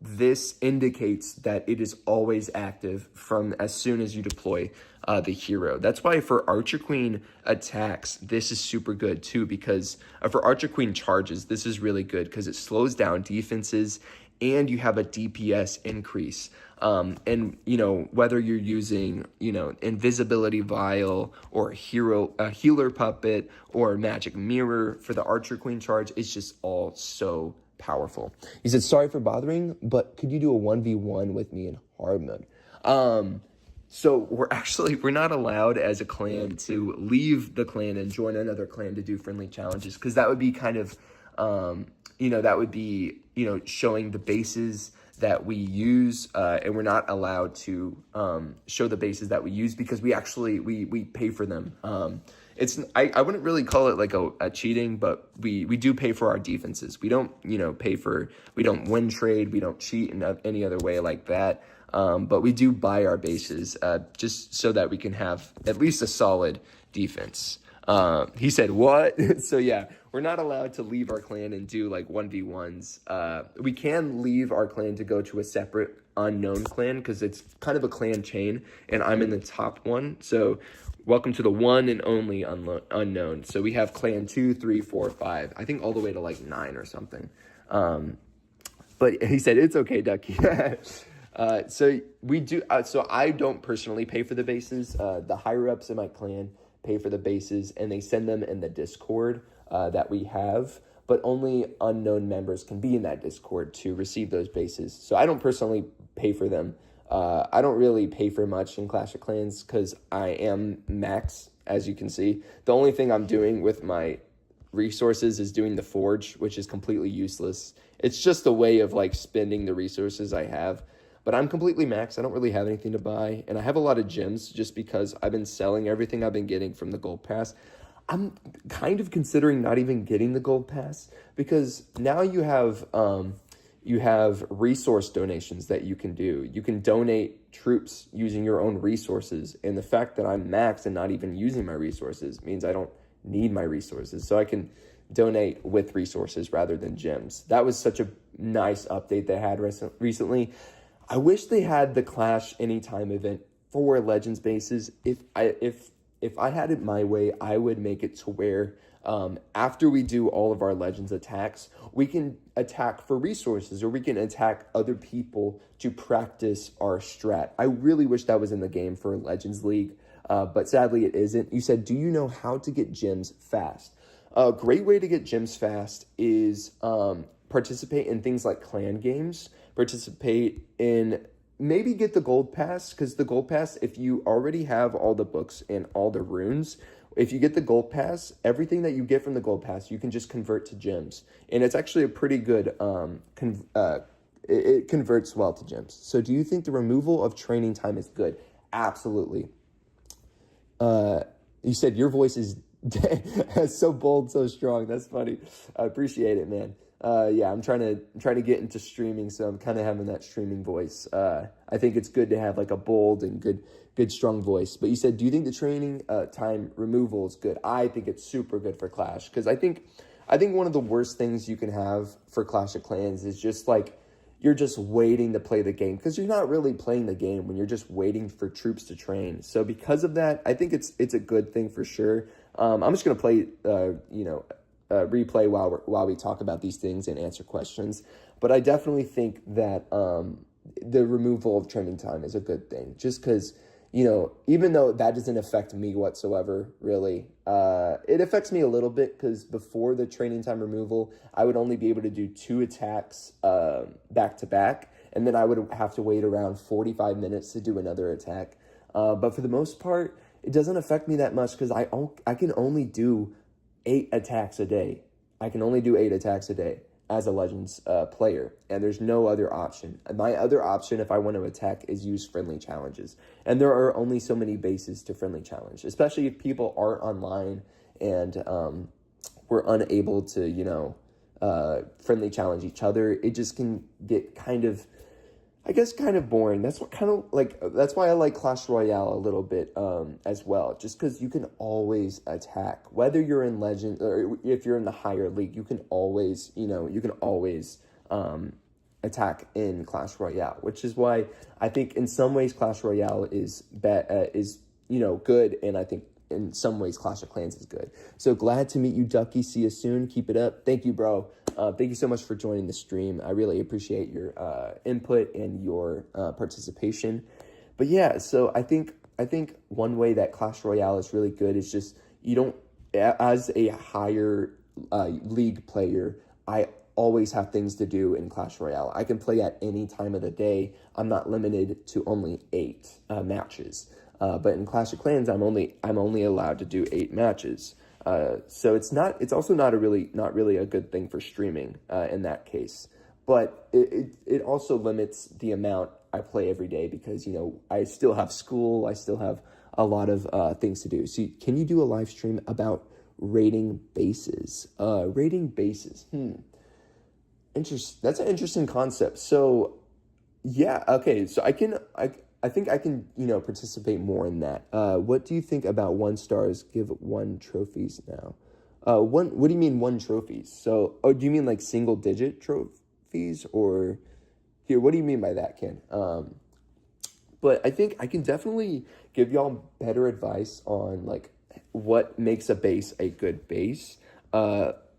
this indicates that it is always active from as soon as you deploy the hero. That's why for Archer Queen attacks, this is super good too, because for Archer Queen charges, this is really good because it slows down defenses and you have a DPS increase. And, you know, whether you're using, you know, Invisibility Vial or a Healer Puppet or Magic Mirror for the Archer Queen charge, it's just all so powerful. He said, sorry for bothering, but could you do a 1v1 with me in hard mode? So we're not allowed as a clan to leave the clan and join another clan to do friendly challenges, because that would be kind of, you know, that would be, you know, showing the bases that we use, and we're not allowed to show the bases that we use because we actually, we pay for them. I wouldn't really call it like a cheating, but we do pay for our defenses. We don't, you know, we don't win trade, we don't cheat in any other way like that. But we do buy our bases just so that we can have at least a solid defense. He said, what? So yeah, we're not allowed to leave our clan and do like 1v1s. We can leave our clan to go to a separate unknown clan because it's kind of a clan chain and I'm in the top one. So welcome to the one and only unknown. So we have clan 2, 3, 4, 5, I think all the way to like 9 or something. But he said, it's okay, Ducky. So we do, so I don't personally pay for the bases. The higher ups in my clan pay for the bases and they send them in the Discord that we have, but only unknown members can be in that Discord to receive those bases. So I don't personally pay for them. I don't really pay for much in Clash of Clans because I am max, as you can see. The only thing I'm doing with my resources is doing the forge, which is completely useless. It's just a way of like spending the resources I have. But I'm completely maxed. I don't really have anything to buy. And I have a lot of gems just because I've been selling everything I've been getting from the gold pass. I'm kind of considering not even getting the gold pass because now you have resource donations that you can do. You can donate troops using your own resources. And the fact that I'm maxed and not even using my resources means I don't need my resources. So I can donate with resources rather than gems. That was such a nice update they had recently. I wish they had the Clash Anytime event for Legends bases. If I had it my way, I would make it to where after we do all of our Legends attacks, we can attack for resources or we can attack other people to practice our strat. I really wish that was in the game for Legends League, but sadly it isn't. You said, do you know how to get gems fast? A great way to get gems fast is participate in things like clan games. Participate in, maybe get the gold pass, because the gold pass, if you already have all the books and all the runes, if you get the gold pass, everything that you get from the gold pass, you can just convert to gems. And it's actually a pretty good, it converts well to gems. So do you think the removal of training time is good? Absolutely. You said your voice is so bold, so strong. That's funny. I appreciate it, man. Yeah, I'm trying to get into streaming, so I'm kind of having that streaming voice. I think it's good to have like a bold and good strong voice. But you said, do you think the training time removal is good? I think it's super good for Clash, because I think one of the worst things you can have for Clash of Clans is just like you're just waiting to play the game, because you're not really playing the game when you're just waiting for troops to train. So because of that, I think it's a good thing for sure. I'm just gonna play replay while we talk about these things and answer questions. But I definitely think that the removal of training time is a good thing, just because, you know, even though that doesn't affect me whatsoever, really, it affects me a little bit, because before the training time removal, I would only be able to do 2 attacks back to back, and then I would have to wait around 45 minutes to do another attack. But for the most part, it doesn't affect me that much, because I can only do 8 attacks a day. I can only do 8 attacks a day as a Legends player, and there's no other option. My other option, if I want to attack, is use friendly challenges. And there are only so many bases to friendly challenge, especially if people aren't online and we're unable to, friendly challenge each other. It just can get kind of I guess kind of boring. That's what kind of like that's why I like Clash Royale a little bit as well. Just because you can always attack, whether you're in Legend or if you're in the higher league, you can always attack in Clash Royale, which is why I think in some ways Clash Royale is good, and I think in some ways Clash of Clans is good. So glad to meet you, Ducky. See you soon. Keep it up. Thank you, bro. Thank you so much for joining the stream. I really appreciate your input and your participation. But yeah, so I think one way that Clash Royale is really good is just you don't, as a higher league player, I always have things to do in Clash Royale. I can play at any time of the day. I'm not limited to only 8 matches. But in Clash of Clans, I'm only allowed to do 8 matches. So it's also not really a good thing for streaming in that case. But it also limits the amount I play every day because, I still have school. I still have a lot of things to do. So can you do a live stream about raiding bases? Raiding bases. That's an interesting concept. So yeah, okay. So I think I can, participate more in that. What do you think about 1 stars give 1 trophies now? What do you mean 1 trophies? So, do you mean like single digit trophies or here? What do you mean by that, Ken? But I think I can definitely give y'all better advice on like what makes a base a good base.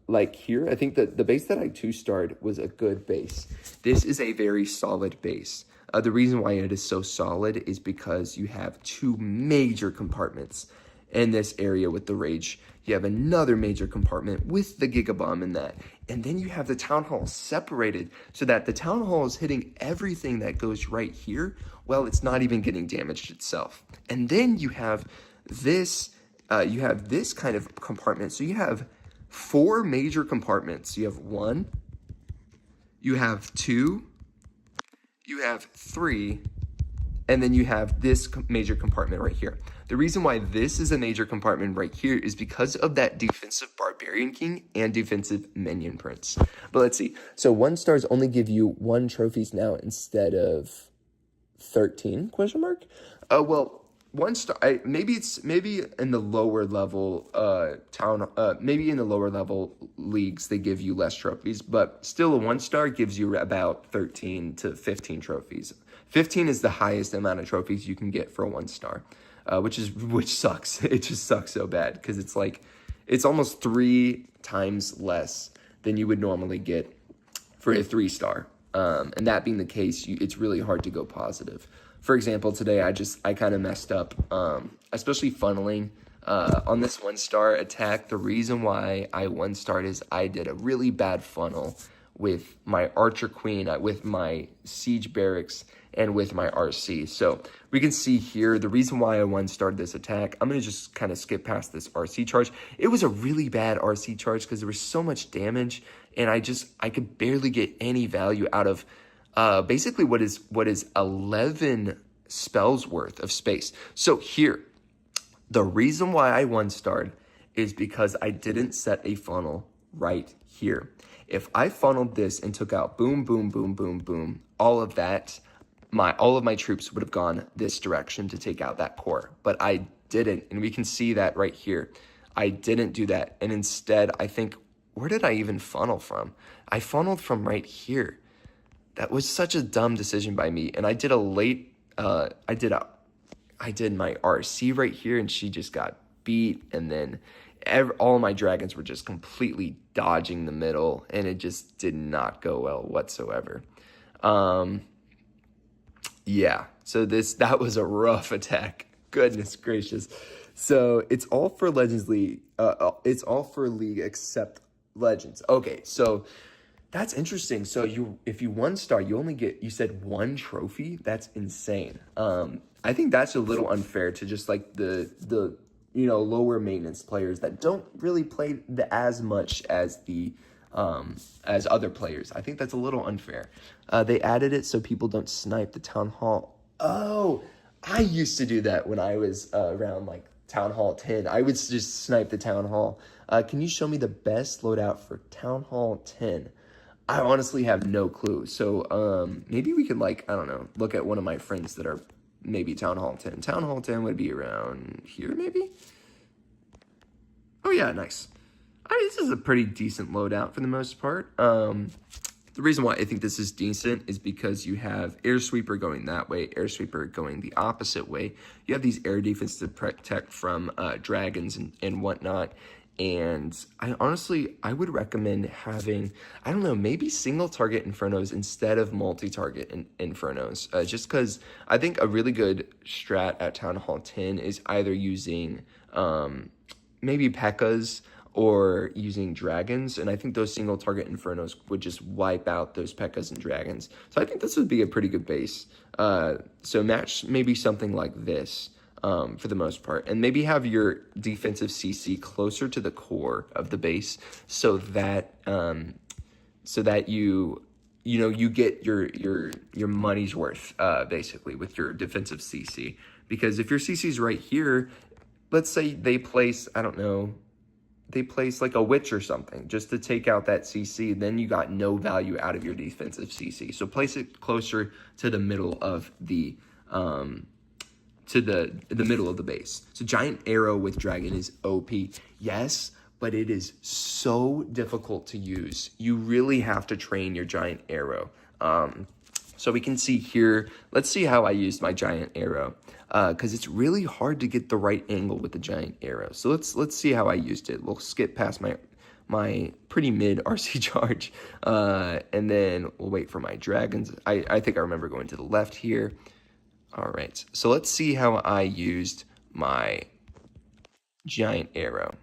Like here, I think that the base that I 2-starred was a good base. This is a very solid base. The reason why it is so solid is because you have 2 major compartments in this area with the Rage. You have another major compartment with the Gigabomb in that. And then you have the Town Hall separated so that the Town Hall is hitting everything that goes right here. Well, it's not even getting damaged itself. And then you have this kind of compartment. So you have 4 major compartments. You have 1, you have 2, you have 3, and then you have this major compartment right here. The reason why this is a major compartment right here is because of that defensive Barbarian King and defensive Minion Prince. But let's see. So 1 stars only give you 1 trophies now instead of 13? Question mark? Well, 1 star. Maybe in the lower level maybe in the lower level leagues they give you less trophies, but still a 1 star gives you about 13 to 15 trophies. 15 is the highest amount of trophies you can get for a 1 star, which sucks. It just sucks so bad because it's almost 3 times less than you would normally get for a 3-star. And that being the case, it's really hard to go positive. For example, today I kind of messed up, especially funneling on this 1-star attack. The reason why I 1-starred is I did a really bad funnel with my Archer Queen, with my Siege Barracks, and with my RC. So we can see here the reason why I 1-starred this attack. I'm going to just kind of skip past this RC charge. It was a really bad RC charge because there was so much damage, and I could barely get any value out of basically what is 11 spells worth of space. So here, the reason why I 1-starred is because I didn't set a funnel right here. If I funneled this and took out boom, boom, boom, boom, boom, all of my troops would have gone this direction to take out that core, but I didn't, and we can see that right here. I didn't do that, and instead, I think, where did I even funnel from? I funneled from right here. That was such a dumb decision by me, and I did I did my RC right here, and she just got beat, and then all my dragons were just completely dodging the middle, and it just did not go well whatsoever. Yeah, so that was a rough attack. Goodness gracious. So it's all for Legends League. It's all for League except Legends. Okay, so that's interesting. So if you 1-star, you said 1 trophy. That's insane. I think that's a little unfair to just like the lower maintenance players that don't really play as much as as other players. I think that's a little unfair. They added it so people don't snipe the Town Hall. Oh, I used to do that when I was around like Town Hall 10. I would just snipe the Town Hall. Can you show me the best loadout for Town Hall 10? I honestly have no clue. So maybe we could like, I don't know, look at one of my friends that are maybe Town Hall 10. Town Hall 10 would be around here maybe? Oh yeah, nice. I mean, this is a pretty decent loadout for the most part. The reason why I think this is decent is because you have Air Sweeper going that way, Air Sweeper going the opposite way. You have these air defense to protect from dragons and whatnot. And I would recommend having, I don't know, maybe single target Infernos instead of multi-target Infernos. Just because I think a really good strat at Town Hall 10 is either using maybe P.E.K.K.A.s or using dragons, and I think those single target Infernos would just wipe out those P.E.K.K.A.s and dragons. So I think this would be a pretty good base. So match maybe something like this for the most part, and maybe have your defensive CC closer to the core of the base so that you get your money's worth basically with your defensive CC. Because if your CC's right here, let's say they place, I don't know, they place like a witch or something just to take out that CC, then you got no value out of your defensive CC. So place it closer to the middle of the middle of the base. So Giant Arrow with Dragon is OP. Yes, but it is so difficult to use. You really have to train your Giant Arrow. So we can see here, let's see how I used my Giant Arrow. Because it's really hard to get the right angle with the Giant Arrow. So let's see how I used it. We'll skip past my pretty mid RC charge, and then we'll wait for my dragons. I think I remember going to the left here. All right, so let's see how I used my Giant Arrow.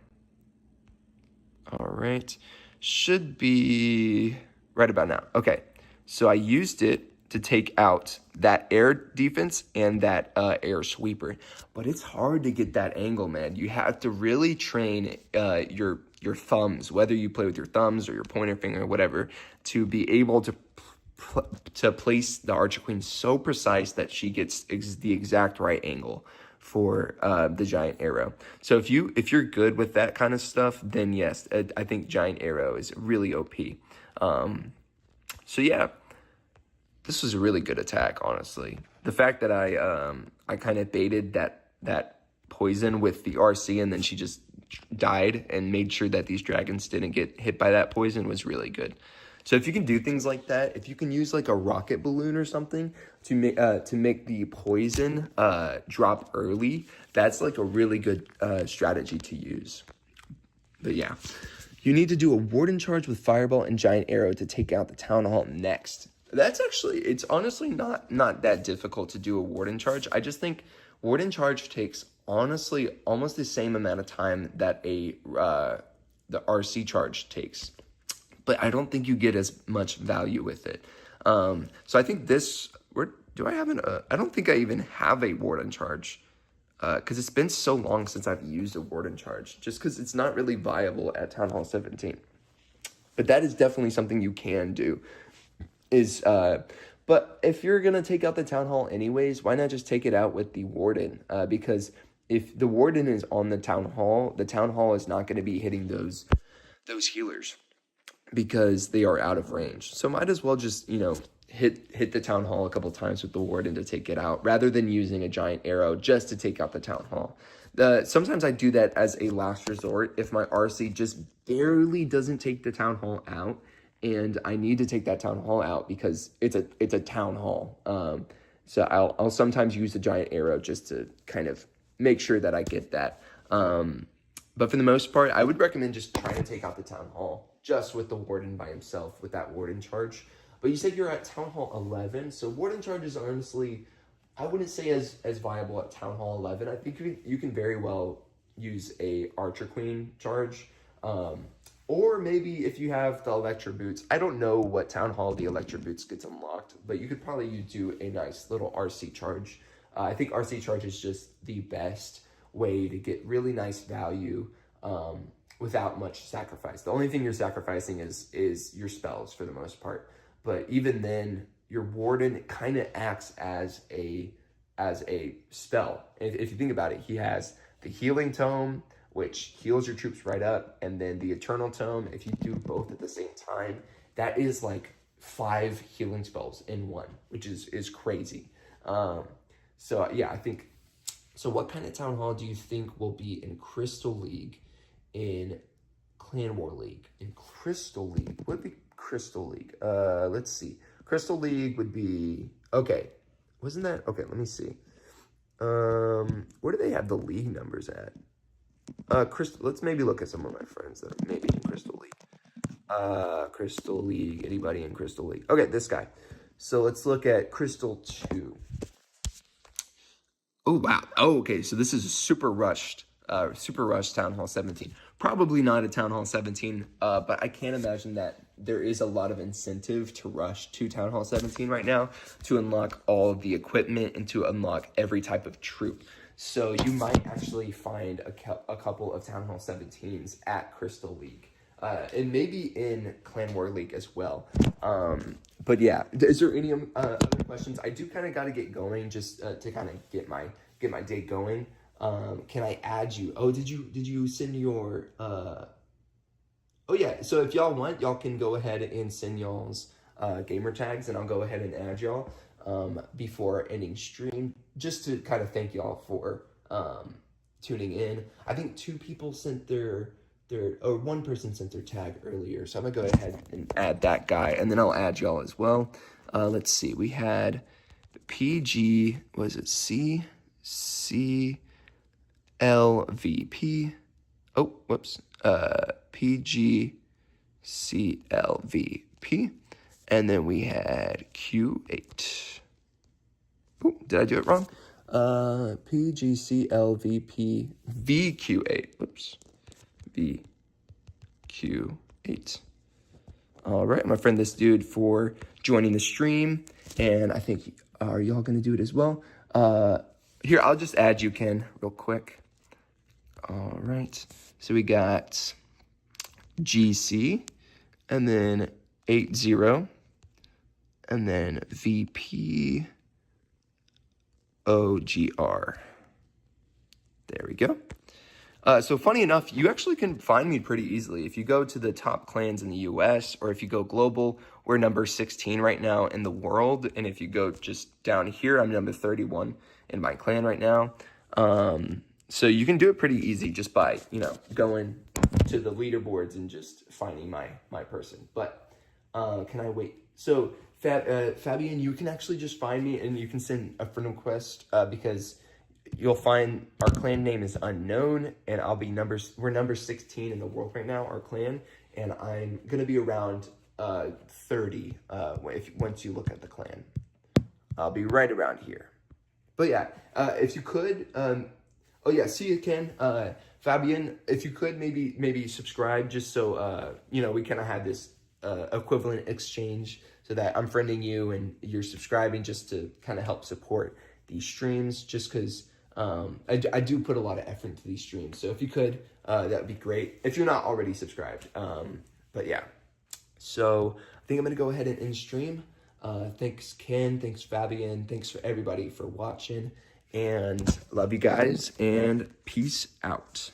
All right, should be right about now. Okay, so I used it to take out that air defense and that air sweeper. But it's hard to get that angle, man. You have to really train your thumbs, whether you play with your thumbs or your pointer finger or whatever, to be able to place the Archer Queen so precise that she gets the exact right angle for the Giant Arrow. So if you're good with that kind of stuff, then yes, I think Giant Arrow is really OP. So yeah. This was a really good attack, honestly. The fact that I kind of baited that poison with the RC and then she just died and made sure that these dragons didn't get hit by that poison was really good. So if you can do things like that, if you can use like a rocket balloon or something to make the poison drop early, that's like a really good strategy to use. But yeah, you need to do a Warden charge with Fireball and Giant Arrow to take out the Town Hall next. That's actually, it's honestly not that difficult to do a Warden charge. I just think Warden charge takes honestly almost the same amount of time that the RC charge takes, but I don't think you get as much value with it. So I think this, I don't think I even have a Warden charge because it's been so long since I've used a Warden charge, just because it's not really viable at Town Hall 17. But that is definitely something you can do. But if you're gonna take out the Town Hall anyways, why not just take it out with the Warden? Because if the Warden is on the Town Hall is not going to be hitting those healers because they are out of range. So might as well just hit the Town Hall a couple times with the Warden to take it out, rather than using a Giant Arrow just to take out the Town Hall. Sometimes I do that as a last resort if my RC just barely doesn't take the Town Hall out. And I need to take that Town Hall out because it's a Town Hall. So I'll sometimes use the Giant Arrow just to kind of make sure that I get that. But for the most part, I would recommend just trying to take out the Town Hall just with the Warden by himself with that Warden charge. But you said you're at Town Hall 11, so Warden charge is honestly, I wouldn't say as viable at Town Hall 11. I think you can very well use a Archer Queen charge. Or maybe if you have the Electro Boots. I don't know what Town Hall the Electro Boots gets unlocked, but you could probably do a nice little RC charge. I think RC charge is just the best way to get really nice value without much sacrifice. The only thing you're sacrificing is your spells for the most part. But even then, your Warden kind of acts as a spell. If you think about it, he has the Healing Tome, which heals your troops right up, and then the Eternal Tome. If you do both at the same time, that is like 5 healing spells in one, which is crazy. So yeah, I think. So what kind of Town Hall do you think will be in Crystal League, in Clan War League? In Crystal League, what would be Crystal League? Let's see. Crystal League would be, okay. Wasn't that, okay, let me see. Where do they have the league numbers at? Let's maybe look at some of my friends that are maybe in Crystal League. Crystal League, anybody in Crystal League? Okay, this guy. So let's look at Crystal 2. Oh, wow. Oh, okay. So this is a super rushed Town Hall 17. Probably not a Town Hall 17, but I can't imagine that there is a lot of incentive to rush to Town Hall 17 right now to unlock all of the equipment and to unlock every type of troop. So you might actually find a couple of Town Hall 17s at Crystal League. And maybe in Clan War League as well. But yeah, is there any other questions? I do kind of got to get going just to kind of get my day going. Can I add you? Oh, did you send your oh yeah, so if y'all want, y'all can go ahead and send y'all's gamer tags, and I'll go ahead and add y'all before ending stream, just to kind of thank y'all for tuning in. I think 2 people sent their or 1 person sent their tag earlier, so I'm gonna go ahead and add that guy, and then I'll add y'all as well. Let's see, we had PG, was it CLVP? Oh, whoops. PGCLVP, and then we had Q8. Oh, did I do it wrong? PGCLVP VQ8. Whoops. VQ8. All right, my friend, this dude for joining the stream, and I think, are y'all gonna do it as well? Here, I'll just add you, Ken, real quick. All right, so we got GC, and then 80, and then VP OGR. There we go. So funny enough, you actually can find me pretty easily. If you go to the top clans in the US, or if you go global, we're number 16 right now in the world. And if you go just down here, I'm number 31 in my clan right now. So you can do it pretty easy just by, going to the leaderboards and just finding my person. But can I wait? So Fabian, you can actually just find me and you can send a friend request because you'll find our clan name is unknown, and we're number 16 in the world right now, our clan, and I'm gonna be around 30 once you look at the clan. I'll be right around here. But yeah, if you could, oh yeah, see you, Ken. Fabian, if you could maybe subscribe just so we kind of have this equivalent exchange, so that I'm friending you and you're subscribing, just to kind of help support these streams, just because I do put a lot of effort into these streams. So if you could, that would be great, if you're not already subscribed. But yeah, so I think I'm gonna go ahead and end stream. Thanks Ken, thanks Fabian, thanks for everybody for watching, and love you guys, and peace out.